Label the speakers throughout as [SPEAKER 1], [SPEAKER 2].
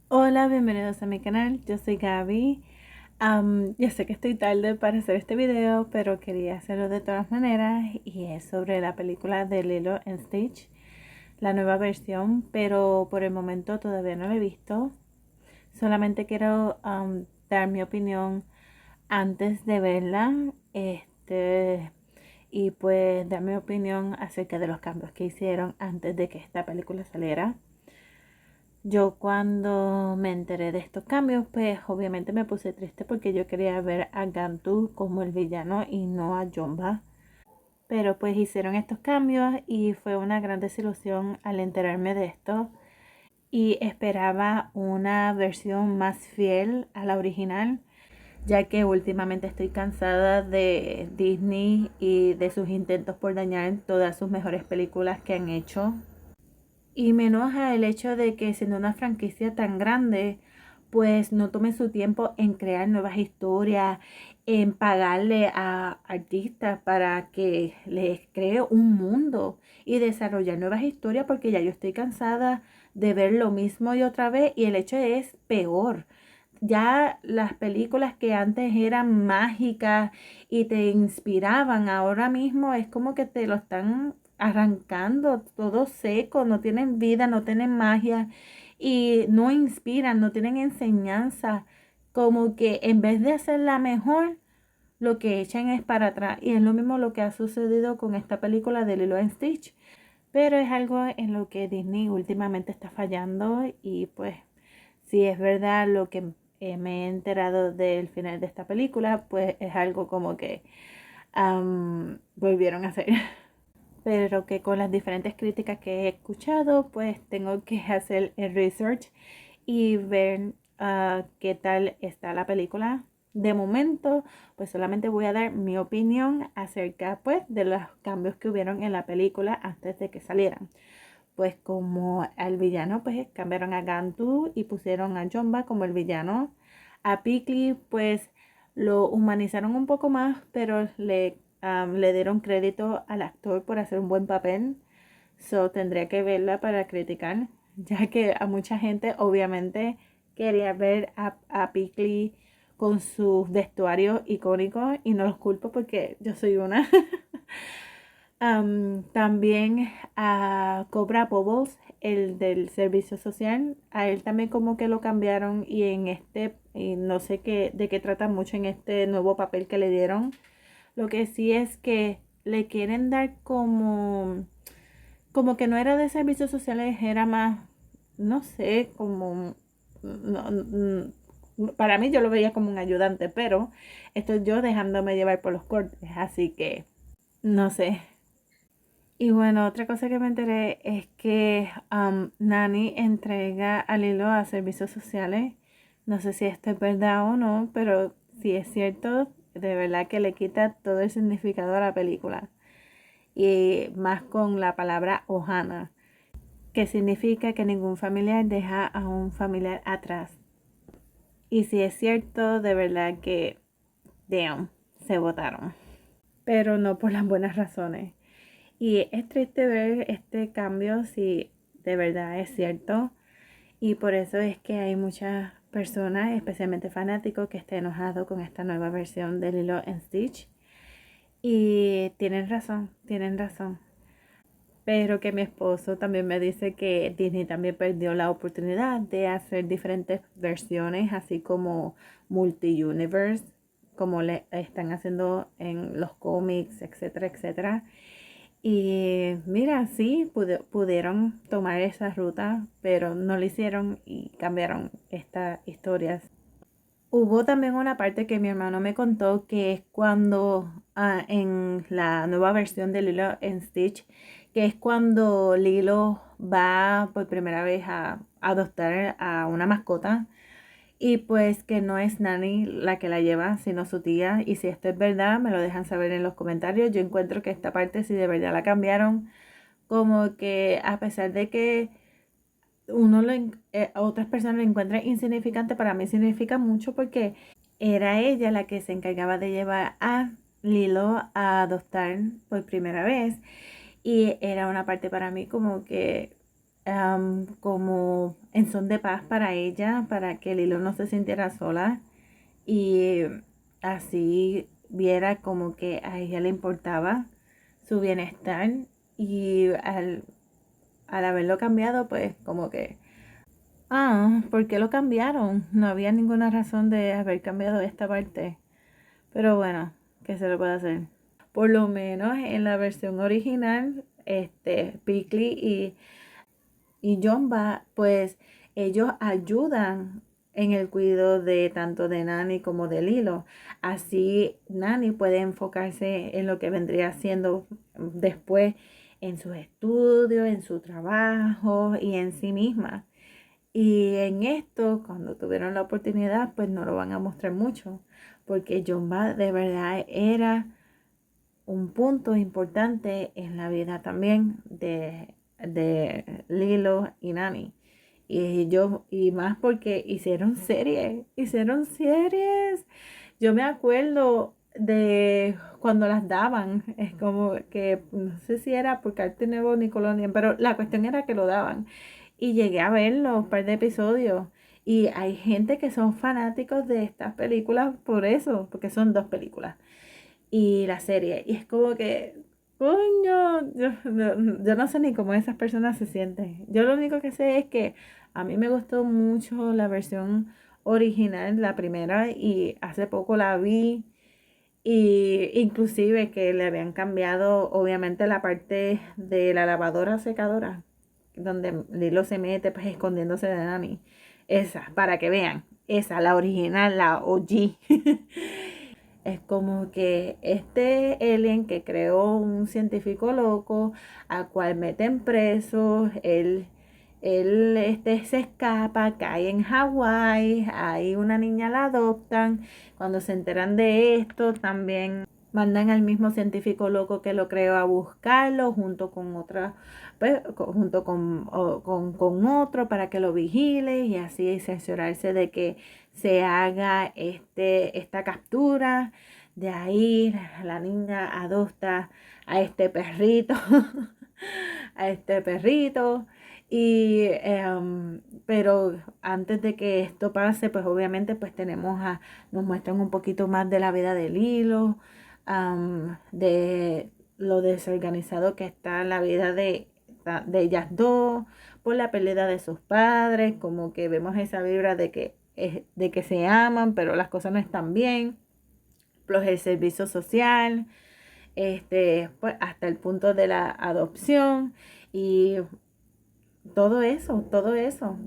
[SPEAKER 1] Hola, bienvenidos a mi canal, yo soy Gaby. Ya sé que estoy tarde para hacer este video, pero quería hacerlo de todas maneras y es sobre la película de Lilo and Stitch, la nueva versión, pero por el momento todavía no la he visto. Solamente quiero dar mi opinión antes de verla, y pues dar mi opinión acerca de los cambios que hicieron antes de que esta película saliera. Yo cuando me enteré de estos cambios, pues obviamente me puse triste porque yo quería ver a Gantu como el villano y no a Jumba. Pero pues hicieron estos cambios y fue una gran desilusión al enterarme de esto. Y esperaba una versión más fiel a la original, ya que últimamente estoy cansada de Disney y de sus intentos por dañar todas sus mejores películas que han hecho. Y me enoja el hecho de que siendo una franquicia tan grande, pues no tome su tiempo en crear nuevas historias, en pagarle a artistas para que les cree un mundo y desarrollar nuevas historias, porque ya yo estoy cansada de ver lo mismo y otra vez y el hecho es peor. Ya las películas que antes eran mágicas y te inspiraban, ahora mismo es como que te lo están arrancando todo seco, no tienen vida, no tienen magia y no inspiran, no tienen enseñanza. Como que en vez de hacerla mejor, lo que echan es para atrás. Y es lo mismo lo que ha sucedido con esta película de Lilo and Stitch. Pero es algo en lo que Disney últimamente está fallando y pues si es verdad lo que me he enterado del final de esta película, pues es algo como que volvieron a hacer. Pero que con las diferentes críticas que he escuchado, pues tengo que hacer el research y ver qué tal está la película. De momento, pues solamente voy a dar mi opinión acerca pues de los cambios que hubieron en la película antes de que salieran. Pues como al villano, pues cambiaron a Gantu y pusieron a Jumba como el villano. A Pickly, pues lo humanizaron un poco más, pero le dieron crédito al actor por hacer un buen papel. So tendría que verla para criticar, ya que a mucha gente obviamente quería ver a Pickly con sus vestuarios icónicos y no los culpo porque yo soy una. También a Cobra Bubbles, el del servicio social, a él también como que lo cambiaron y en y no sé qué, de qué trata mucho en este nuevo papel que le dieron. Lo que sí es que le quieren dar como que no era de servicios sociales, era más, no sé, como, para mí yo lo veía como un ayudante, pero estoy yo dejándome llevar por los cortes, así que no sé. Y bueno, otra cosa que me enteré es que Nani entrega al hilo a servicios sociales. No sé si esto es verdad o no, pero si es cierto, de verdad que le quita todo el significado a la película. Y más con la palabra Ohana, que significa que ningún familiar deja a un familiar atrás. Y si es cierto, de verdad que, damn, se votaron. Pero no por las buenas razones. Y es triste ver este cambio si de verdad es cierto. Y por eso es que hay muchas personas, especialmente fanáticos, que están enojados con esta nueva versión de Lilo and Stitch. Y tienen razón, tienen razón. Pero que mi esposo también me dice que Disney también perdió la oportunidad de hacer diferentes versiones, así como multi-universe, como le están haciendo en los cómics, etcétera, etcétera. Y mira, sí, pudieron tomar esa ruta, pero no lo hicieron y cambiaron estas historias. Hubo también una parte que mi hermano me contó que es cuando en la nueva versión de Lilo en Stitch, que es cuando Lilo va por primera vez a adoptar a una mascota y pues que no es Nani la que la lleva, sino su tía. Y si esto es verdad, me lo dejan saber en los comentarios. Yo encuentro que esta parte sí de verdad la cambiaron. Como que a pesar de que otras personas lo encuentran insignificante, para mí significa mucho porque era ella la que se encargaba de llevar a Lilo a adoptar por primera vez. Y era una parte para mí como que como en son de paz para ella, para que Lilo no se sintiera sola y así viera como que a ella le importaba su bienestar y al haberlo cambiado, pues como que, ¿por qué lo cambiaron? No había ninguna razón de haber cambiado esta parte. Pero bueno, ¿qué se le puede hacer? Por lo menos en la versión original, Pickley y Jumba, pues ellos ayudan en el cuidado de tanto de Nani como de Lilo. Así Nani puede enfocarse en lo que vendría siendo después en sus estudios, en su trabajo y en sí misma. Y en esto, cuando tuvieron la oportunidad, pues no lo van a mostrar mucho, porque Jumba de verdad era un punto importante en la vida también de Lilo y Nani. Y más porque hicieron series. Yo me acuerdo de cuando las daban, es como que no sé si era por Cartoon Network o Nickelodeon, pero la cuestión era que lo daban. Y llegué a verlo, un par de episodios. Y hay gente que son fanáticos de estas películas por eso, porque son dos películas y la serie. Y es como que, coño, yo no sé ni cómo esas personas se sienten. Yo lo único que sé es que a mí me gustó mucho la versión original, la primera, y hace poco la vi. Y inclusive que le habían cambiado obviamente la parte de la lavadora secadora, donde Lilo se mete pues escondiéndose de Nani. Esa, para que vean, esa, la original, la OG. Es como que este alien que creó un científico loco, al cual meten preso, él se escapa, cae en Hawái, ahí una niña la adoptan. Cuando se enteran de esto, también mandan al mismo científico loco que lo creó a buscarlo junto con otra, pues, junto con otro para que lo vigile y así cerciorarse de que se haga esta captura. De ahí la niña adopta a este perrito, a este perrito. Pero antes de que esto pase, pues obviamente pues nos muestran un poquito más de la vida de Lilo, de lo desorganizado que está la vida de ellas dos, por la pérdida de sus padres, como que vemos esa vibra de que se aman, pero las cosas no están bien, plus el servicio social, pues hasta el punto de la adopción y todo eso, todo eso.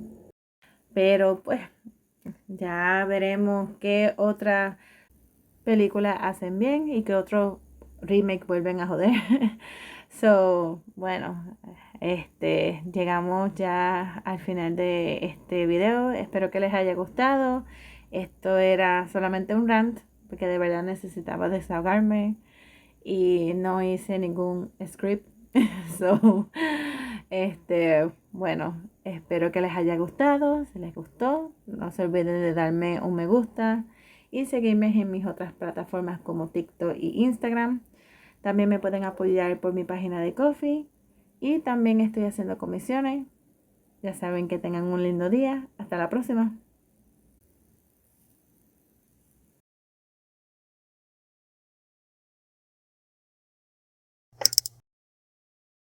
[SPEAKER 1] Pero pues ya veremos qué otra película hacen bien y qué otro remake vuelven a joder. So, bueno, llegamos ya al final de este video. Espero que les haya gustado. Esto era solamente un rant porque de verdad necesitaba desahogarme y no hice ningún script. So, bueno, espero que les haya gustado. Si les gustó, no se olviden de darme un me gusta y seguirme en mis otras plataformas como TikTok y Instagram. También me pueden apoyar por mi página de Ko-fi y también estoy haciendo comisiones. Ya saben, que tengan un lindo día. Hasta la próxima.